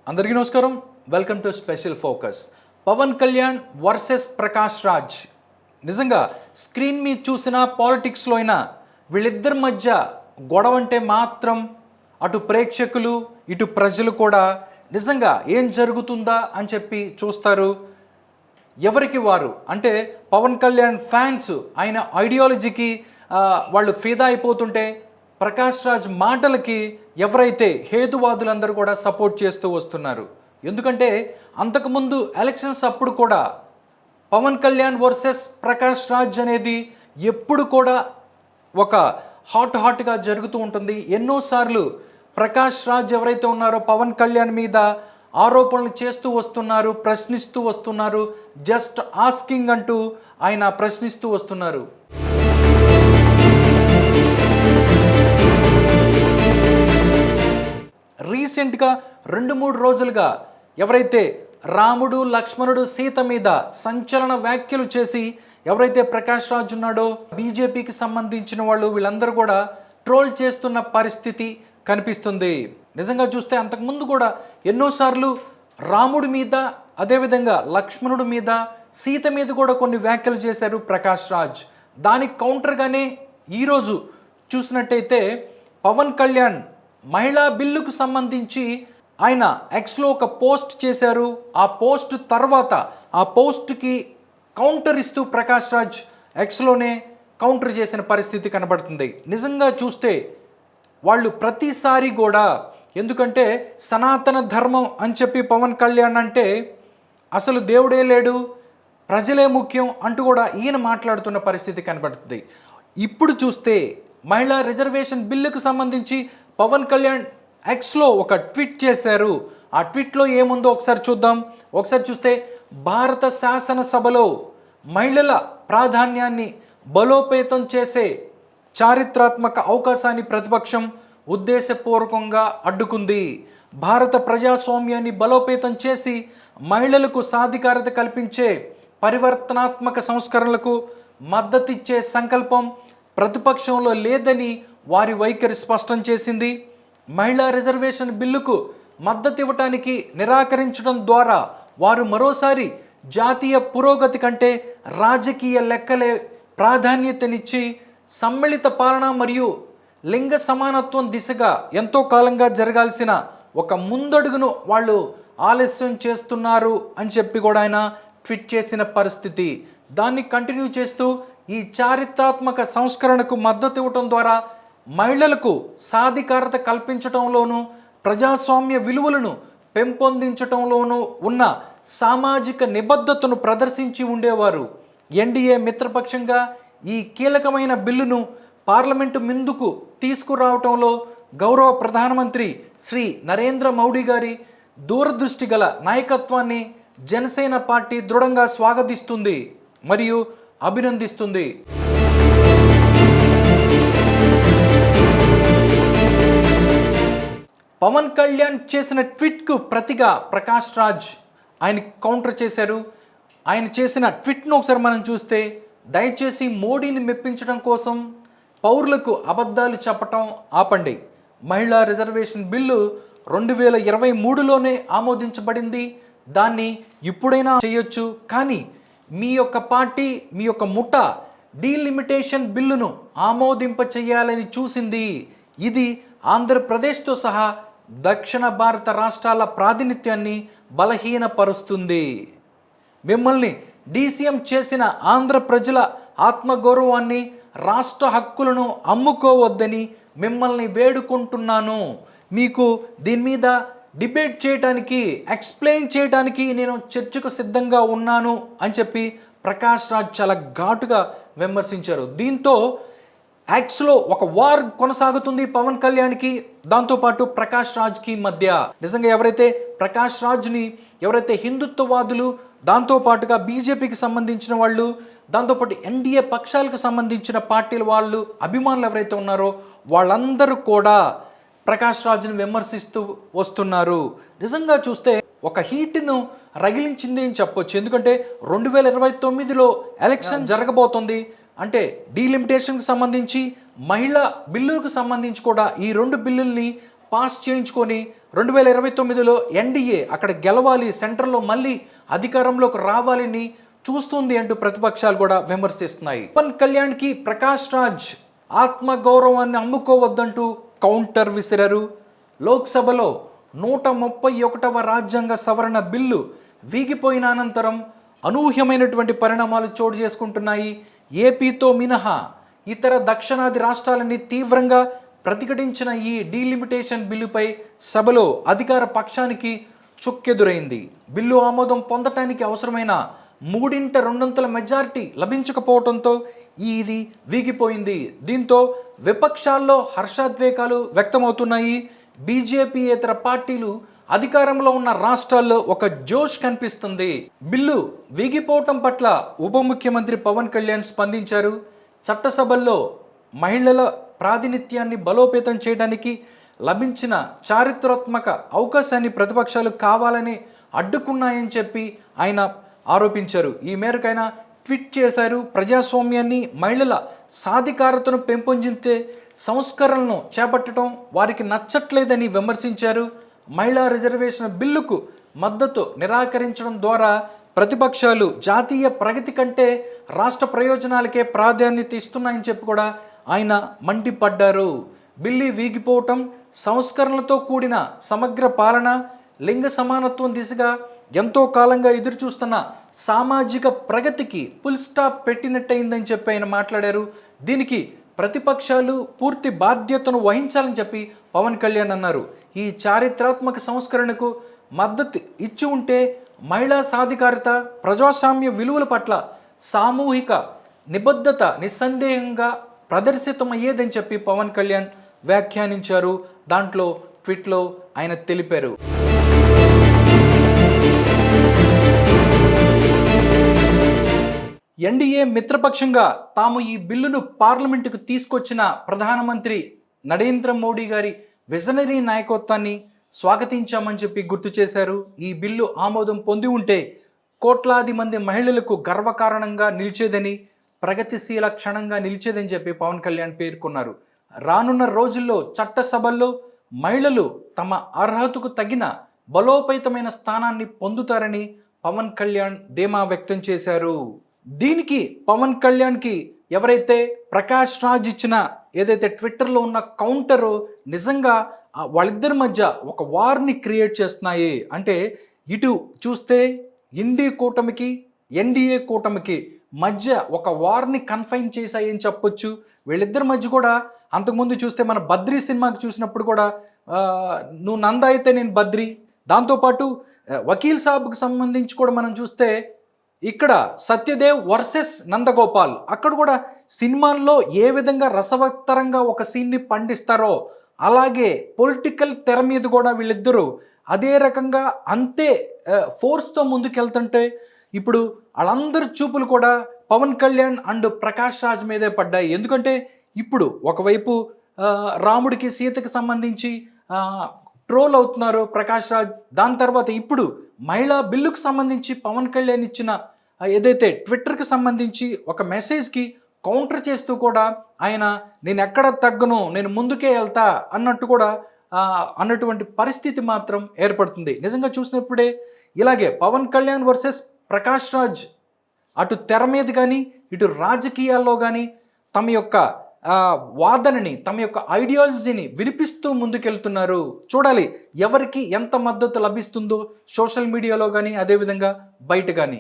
అందరికీ నమస్కారం. Welcome to special focus. Pawan Kalyan versus Prakash Raj. నిజంగా స్క్రీన్ మీద చూసిన పాలిటిక్స్లో అయినా వీళ్ళిద్దరి మధ్య గొడవ అంటే మాత్రం అటు ప్రేక్షకులు ఇటు ప్రజలు కూడా నిజంగా ఏం జరుగుతుందా అని చెప్పి చూస్తారు. ఎవరికి వారు అంటే పవన్ కళ్యాణ్ ఫ్యాన్స్ ఆయన ఐడియాలజీకి వాళ్ళు ఫిదా అయిపోతుంటే ప్రకాష్ రాజ్ మాటలకి ఎవరైతే హేతువాదులందరూ కూడా సపోర్ట్ చేస్తూ వస్తున్నారు. ఎందుకంటే అంతకుముందు ఎలక్షన్స్ అప్పుడు కూడా పవన్ కళ్యాణ్ వర్సెస్ ప్రకాష్ రాజ్ అనేది ఎప్పుడు కూడా ఒక హాట్గా జరుగుతూ ఉంటుంది. ఎన్నోసార్లు ప్రకాష్ రాజ్ ఎవరైతే ఉన్నారో పవన్ కళ్యాణ్ మీద ఆరోపణలు చేస్తూ వస్తున్నారు, ప్రశ్నిస్తూ వస్తున్నారు, జస్ట్ ఆస్కింగ్ అంటూ ఆయన ప్రశ్నిస్తూ వస్తున్నారు. రీసెంట్గా 2-3 రోజులుగా ఎవరైతే రాముడు లక్ష్మణుడు సీత మీద సంచలన వ్యాఖ్యలు చేసి ఎవరైతే ప్రకాష్ రాజ్ ఉన్నాడో బీజేపీకి సంబంధించిన వాళ్ళు వీళ్ళందరూ కూడా ట్రోల్ చేస్తున్న పరిస్థితి కనిపిస్తుంది. నిజంగా చూస్తే అంతకుముందు కూడా ఎన్నోసార్లు రాముడి మీద అదేవిధంగా లక్ష్మణుడి మీద సీత మీద కూడా కొన్ని వ్యాఖ్యలు చేశారు ప్రకాష్ రాజ్. దానికి కౌంటర్గానే ఈరోజు చూసినట్టయితే పవన్ కళ్యాణ్ మహిళా బిల్లుకు సంబంధించి ఆయన ఎక్స్లో ఒక పోస్ట్ చేశారు. ఆ పోస్ట్ తర్వాత ఆ పోస్ట్కి కౌంటర్ ఇస్తూ ప్రకాష్ రాజ్ ఎక్స్లోనే కౌంటర్ చేసిన పరిస్థితి కనబడుతుంది. నిజంగా చూస్తే వాళ్ళు ప్రతిసారి కూడా ఎందుకంటే సనాతన ధర్మం అని చెప్పి పవన్ కళ్యాణ్ అంటే అసలు దేవుడే లేడు ప్రజలే ముఖ్యం అంటూ కూడా ఈయన మాట్లాడుతున్న పరిస్థితి కనబడుతుంది. ఇప్పుడు చూస్తే మహిళా రిజర్వేషన్ బిల్లుకు సంబంధించి పవన్ కళ్యాణ్ ఎక్స్లో ఒక ట్వీట్ చేశారు. ఆ ట్వీట్లో ఏముందో ఒకసారి చూద్దాం. ఒకసారి చూస్తే భారత శాసనసభలో మహిళల ప్రాధాన్యాన్ని బలోపేతం చేసే చారిత్రాత్మక అవకాశాన్ని ప్రతిపక్షం ఉద్దేశపూర్వకంగా అడ్డుకుంది. భారత ప్రజాస్వామ్యాన్ని బలోపేతం చేసి మహిళలకు సాధికారత కల్పించే పరివర్తనాత్మక సంస్కరణలకు మద్దతిచ్చే సంకల్పం ప్రతిపక్షంలో లేదని వారి వైఖరి స్పష్టం చేసింది. మహిళా రిజర్వేషన్ బిల్లుకు మద్దతు ఇవ్వటానికి నిరాకరించడం ద్వారా వారు మరోసారి జాతీయ పురోగతి కంటే రాజకీయ లెక్కలే ప్రాధాన్యతనిచ్చి సమ్మిళిత పాలన మరియు లింగ సమానత్వం దిశగా ఎంతో కాలంగా జరగాల్సిన ఒక ముందడుగును వాళ్ళు ఆలస్యం చేస్తున్నారు అని చెప్పి కూడా ఆయన ట్వీట్ చేసిన పరిస్థితి. దాన్ని కంటిన్యూ చేస్తూ ఈ చారిత్రాత్మక సంస్కరణకు మద్దతు ఇవ్వటం ద్వారా మహిళలకు సాధికారత కల్పించటంలోనూ ప్రజాస్వామ్య విలువలను పెంపొందించటంలోనూ ఉన్న సామాజిక నిబద్ధతను ప్రదర్శించి ఉండేవారు. ఎన్డీఏ మిత్రపక్షంగా ఈ కీలకమైన బిల్లును పార్లమెంటు ముందుకు తీసుకురావటంలో గౌరవ ప్రధానమంత్రి శ్రీ నరేంద్ర మోడీ గారి దూరదృష్టి గల నాయకత్వాన్ని జనసేన పార్టీ దృఢంగా స్వాగతిస్తుంది మరియు అభినందిస్తుంది. పవన్ కళ్యాణ్ చేసిన ట్వీట్కు ప్రతిగా ప్రకాష్ రాజ్ ఆయన కౌంటర్ చేశారు. ఆయన చేసిన ట్వీట్ను ఒకసారి మనం చూస్తే దయచేసి మోడీని మెప్పించడం కోసం పౌరులకు అబద్ధాలు చెప్పటం ఆపండి. మహిళా రిజర్వేషన్ బిల్లు 2023లోనే ఆమోదించబడింది. దాన్ని ఇప్పుడైనా చేయొచ్చు. కానీ మీ యొక్క పార్టీ మీ యొక్క ముఠ డీలిమిటేషన్ బిల్లును ఆమోదింప చేయాలని చూసింది. ఇది ఆంధ్రప్రదేశ్తో సహా దక్షిణ భారత రాష్ట్రాల ప్రాతినిధ్యాన్ని బలహీనపరుస్తుంది. మిమ్మల్ని డీసీఎం చేసిన ఆంధ్ర ప్రజల ఆత్మగౌరవాన్ని రాష్ట్ర హక్కులను అమ్ముకోవద్దని మిమ్మల్ని వేడుకుంటున్నాను. మీకు దీని మీద డిబేట్ చేయడానికి ఎక్స్ప్లెయిన్ చేయడానికి నేను చర్చకు సిద్ధంగా ఉన్నాను అని చెప్పి ప్రకాష్ రాజ్ చాలా ఘాటుగా విమర్శించారు. దీంతో యాక్స్లో ఒక వార్ కొనసాగుతుంది పవన్ కళ్యాణ్కి దాంతోపాటు ప్రకాష్ రాజ్కి మధ్య. నిజంగా ఎవరైతే ప్రకాష్ రాజ్ని ఎవరైతే హిందుత్వవాదులు దాంతోపాటుగా బీజేపీకి సంబంధించిన వాళ్ళు దాంతోపాటు ఎన్డీఏ పక్షాలకు సంబంధించిన పార్టీల వాళ్ళు అభిమానులు ఎవరైతే ఉన్నారో వాళ్ళందరూ కూడా ప్రకాష్ రాజ్ని విమర్శిస్తూ వస్తున్నారు. నిజంగా చూస్తే ఒక హీట్ను రగిలించింది అని చెప్పొచ్చు. ఎందుకంటే 2029లో ఎలక్షన్ జరగబోతుంది. అంటే డీలిమిటేషన్కి సంబంధించి మహిళా బిల్లులకు సంబంధించి కూడా ఈ రెండు బిల్లుల్ని పాస్ చేయించుకొని 2029లో ఎన్డీఏ అక్కడ గెలవాలి, సెంటర్లో మళ్ళీ అధికారంలోకి రావాలని చూస్తుంది అంటూ ప్రతిపక్షాలు కూడా విమర్శిస్తున్నాయి. పవన్ కళ్యాణ్కి ప్రకాష్ రాజ్ ఆత్మగౌరవాన్ని అమ్ముకోవద్దంటూ కౌంటర్ విసిరారు. లోక్సభలో 131వ రాజ్యాంగ సవరణ బిల్లు వీగిపోయిన అనంతరం అనూహ్యమైనటువంటి పరిణామాలు చోటు చేసుకుంటున్నాయి. ఏపీతో మినహా ఇతర దక్షిణాది రాష్ట్రాలని తీవ్రంగా ప్రతిఘటించిన ఈ డీలిమిటేషన్ బిల్లుపై సభలో అధికార పక్షానికి చుక్కెదురైంది. బిల్లు ఆమోదం పొందటానికి అవసరమైన 3/2 మెజారిటీ లభించకపోవడంతో ఇది వీగిపోయింది. దీంతో విపక్షాల్లో హర్షాద్వేగాలు వ్యక్తమవుతున్నాయి. బీజేపీయేతర పార్టీలు అధికారంలో ఉన్న రాష్ట్రాల్లో ఒక జోష్ కనిపిస్తుంది. బిల్లు వీగిపోవటం పట్ల ఉప ముఖ్యమంత్రి పవన్ కళ్యాణ్ స్పందించారు. చట్టసభల్లో మహిళల ప్రాతినిధ్యాన్ని బలోపేతం చేయడానికి లభించిన చారిత్రాత్మక అవకాశాన్ని ప్రతిపక్షాలు కావాలని అడ్డుకున్నాయని చెప్పి ఆయన ఆరోపించారు. ఈ మేరకు ఆయన ట్వీట్ చేశారు. ప్రజాస్వామ్యాన్ని, మహిళల సాధికారతను పెంపొందించే సంస్కరణలను చేపట్టడం వారికి నచ్చట్లేదని విమర్శించారు. మహిళా రిజర్వేషన్ బిల్లుకు మద్దతు నిరాకరించడం ద్వారా ప్రతిపక్షాలు జాతీయ ప్రగతి కంటే రాష్ట్ర ప్రయోజనాలకే ప్రాధాన్యత ఇస్తున్నాయని చెప్పి కూడా ఆయన మండిపడ్డారు. బిల్లు వీగిపోవటం సంస్కరణలతో కూడిన సమగ్ర పాలన, లింగ సమానత్వం దిశగా ఎంతో కాలంగా ఎదురుచూస్తున్న సామాజిక ప్రగతికి ఫుల్ స్టాప్ పెట్టినట్టయిందని చెప్పి ఆయన మాట్లాడారు. దీనికి ప్రతిపక్షాలు పూర్తి బాధ్యతను వహించాలని చెప్పి పవన్ కళ్యాణ్ అన్నారు. ఈ చారిత్రాత్మక సంస్కరణకు మద్దతు ఇచ్చి ఉంటే మహిళా సాధికారత, ప్రజాస్వామ్య విలువల పట్ల సామూహిక నిబద్ధత నిస్సందేహంగా ప్రదర్శితమయ్యేదని చెప్పి పవన్ కళ్యాణ్ వ్యాఖ్యానించారు. దాంట్లో ట్వీట్లో ఆయన తెలిపారు. ఎన్డీఏ మిత్రపక్షంగా తాము ఈ బిల్లును పార్లమెంటుకు తీసుకొచ్చిన ప్రధానమంత్రి నరేంద్ర మోడీ గారి విజనరీ నాయకత్వాన్ని స్వాగతించామని చెప్పి గుర్తు చేశారు. ఈ బిల్లు ఆమోదం పొంది ఉంటే కోట్లాది మంది మహిళలకు గర్వకారణంగా నిలిచేదని, ప్రగతిశీల క్షణంగా నిలిచేదని చెప్పి పవన్ కళ్యాణ్ పేర్కొన్నారు. రానున్న రోజుల్లో చట్టసభల్లో మహిళలు తమ అర్హతకు తగిన బలోపేతమైన స్థానాన్ని పొందుతారని పవన్ కళ్యాణ్ ధీమా వ్యక్తం చేశారు. దీనికి పవన్ కళ్యాణ్కి ఎవరైతే ప్రకాష్ రాజ్ ఇచ్చిన ఏదైతే ట్విట్టర్లో ఉన్న కౌంటరు నిజంగా వాళ్ళిద్దరి మధ్య ఒక వార్ని క్రియేట్ చేస్తున్నాయి. అంటే ఇటు చూస్తే ఎన్డీఏ కూటమికి మధ్య ఒక వార్ని కన్ఫైన్ చేశాయని చెప్పొచ్చు. వీళ్ళిద్దరి మధ్య కూడా అంతకుముందు చూస్తే మన బద్రీ సినిమాకి చూసినప్పుడు కూడా నువ్వు నంద అయితే నేను బద్రీ, దాంతోపాటు వకీల్ సాబ్కి సంబంధించి కూడా మనం చూస్తే ఇక్కడ సత్యదేవ్ వర్సెస్ నందగోపాల్, అక్కడ కూడా సినిమాల్లో ఏ విధంగా రసవత్తరంగా ఒక సీన్ని పండిస్తారో అలాగే పొలిటికల్ తెర మీద కూడా వీళ్ళిద్దరూ అదే రకంగా అంతే ఫోర్స్తో ముందుకెళ్తుంటే ఇప్పుడు వాళ్ళందరి చూపులు కూడా పవన్ కళ్యాణ్ అండ్ ప్రకాష్ రాజ్ మీదే పడ్డాయి. ఎందుకంటే ఇప్పుడు ఒకవైపు రాముడికి సీతకి సంబంధించి ట్రోల్ అవుతున్నారు ప్రకాష్ రాజ్, దాని తర్వాత ఇప్పుడు మహిళా బిల్లుకు సంబంధించి పవన్ కళ్యాణ్ ఇచ్చిన ఏదైతే ట్విట్టర్కి సంబంధించి ఒక మెసేజ్కి కౌంటర్ చేస్తూ కూడా ఆయన నేను ఎక్కడ తగ్గను, నేను ముందుకే వెళ్తా అన్నట్టు కూడా అన్నటువంటి పరిస్థితి మాత్రం ఏర్పడుతుంది. నిజంగా చూసినప్పుడే ఇలాగే పవన్ కళ్యాణ్ వర్సెస్ ప్రకాష్ రాజ్ అటు తెర మీద కానీ ఇటు రాజకీయాల్లో కానీ తమ యొక్క వాదనని, తమ యొక్క ఐడియాలజీని వినిపిస్తూ ముందుకెళ్తున్నారు. చూడాలి ఎవరికి ఎంత మద్దతు లభిస్తుందో సోషల్ మీడియాలో కానీ అదేవిధంగా బయట కానీ.